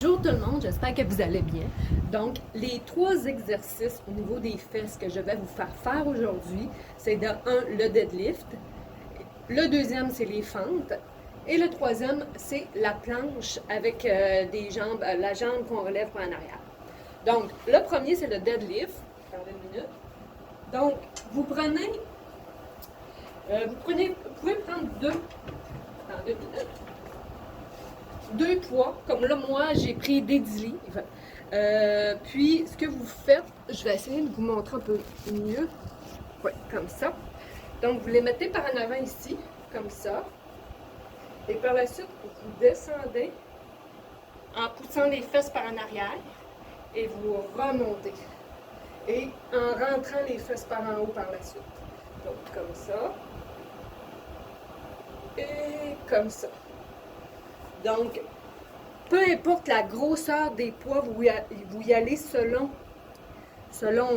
Bonjour tout le monde, j'espère que vous allez bien. Donc, les 3 exercices au niveau des fesses que je vais vous faire aujourd'hui, c'est de 1, le deadlift, le deuxième, c'est les fentes, et le troisième, c'est la planche avec des jambes, la jambe qu'on relève par en arrière. Donc, le premier, c'est le deadlift. Attendez une minute. Donc, vous pouvez prendre deux poids, comme là, moi, j'ai pris des 10 livres. Puis, ce que vous faites, je vais essayer de vous montrer un peu mieux. Oui, comme ça. Donc, vous les mettez par en avant ici, comme ça. Et par la suite, vous descendez en poussant les fesses par en arrière et vous remontez. Et en rentrant les fesses par en haut par la suite. Donc, comme ça. Et comme ça. Donc, peu importe la grosseur des poids, vous y allez selon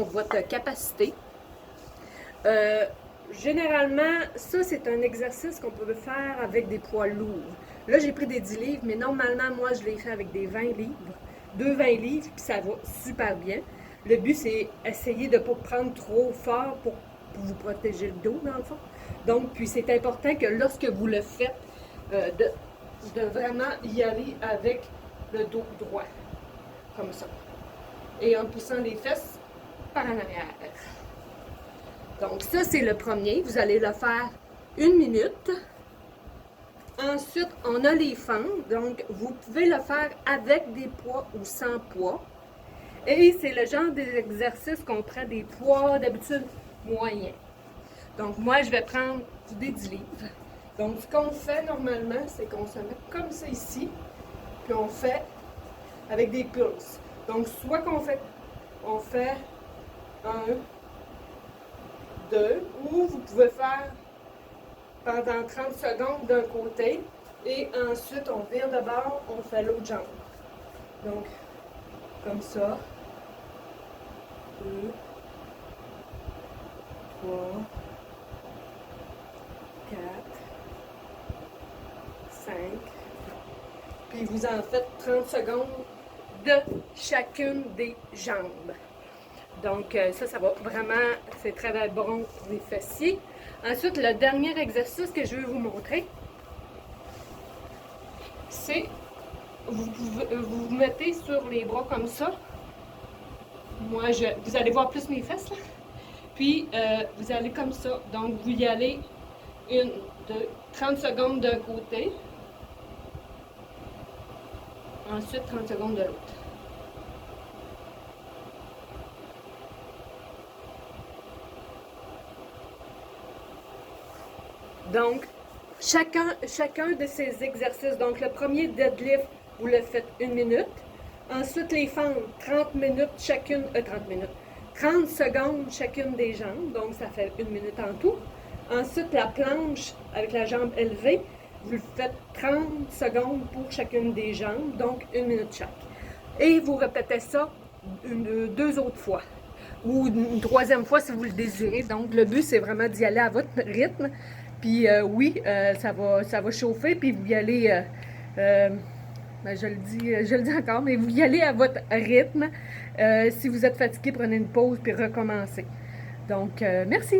votre capacité. Généralement, ça, c'est un exercice qu'on peut faire avec des poids lourds. Là, j'ai pris des 10 livres, mais normalement, moi, je l'ai fait avec des 20 livres. 20 livres, puis ça va super bien. Le but, c'est essayer de ne pas prendre trop fort pour vous protéger le dos, dans le fond. Donc, puis c'est important que lorsque vous le faites, de vraiment y aller avec le dos droit, comme ça. Et en poussant les fesses par en arrière. Donc ça, c'est le premier. Vous allez le faire 1 minute. Ensuite, on a les fentes. Donc, vous pouvez le faire avec des poids ou sans poids. Et c'est le genre d'exercice qu'on prend des poids d'habitude moyens. Donc, moi, je vais prendre des 10 livres. Donc, ce qu'on fait normalement, c'est qu'on se met comme ça ici, puis on fait avec des pulses. Donc, soit qu'on fait, on fait 1, 2, ou vous pouvez faire pendant 30 secondes d'un côté, et ensuite, on vire de bord, on fait l'autre jambe. Donc, comme ça. 2, 3, 4, 5. Puis vous en faites 30 secondes de chacune des jambes. Donc ça va vraiment, c'est très bon pour les fessiers. Ensuite, le dernier exercice que je vais vous montrer, c'est vous mettez sur les bras comme ça. Moi, vous allez voir plus mes fesses là. Puis vous allez comme ça. Donc vous y allez 30 secondes d'un côté. Ensuite 30 secondes de l'autre. Donc, chacun de ces exercices, donc le premier deadlift, vous le faites 1 minute. Ensuite, les fentes, 30 minutes chacune, 30 secondes chacune des jambes, donc ça fait 1 minute en tout. Ensuite, la planche avec la jambe élevée, vous le faites 30 secondes pour chacune des jambes, donc 1 minute chaque. Et vous répétez ça 2 autres fois, ou une 3e fois si vous le désirez. Donc, le but, c'est vraiment d'y aller à votre rythme. Puis oui, ça va chauffer, puis vous y allez, ben, je le dis encore, mais vous y allez à votre rythme. Si vous êtes fatigué, prenez une pause, puis recommencez. Donc, merci!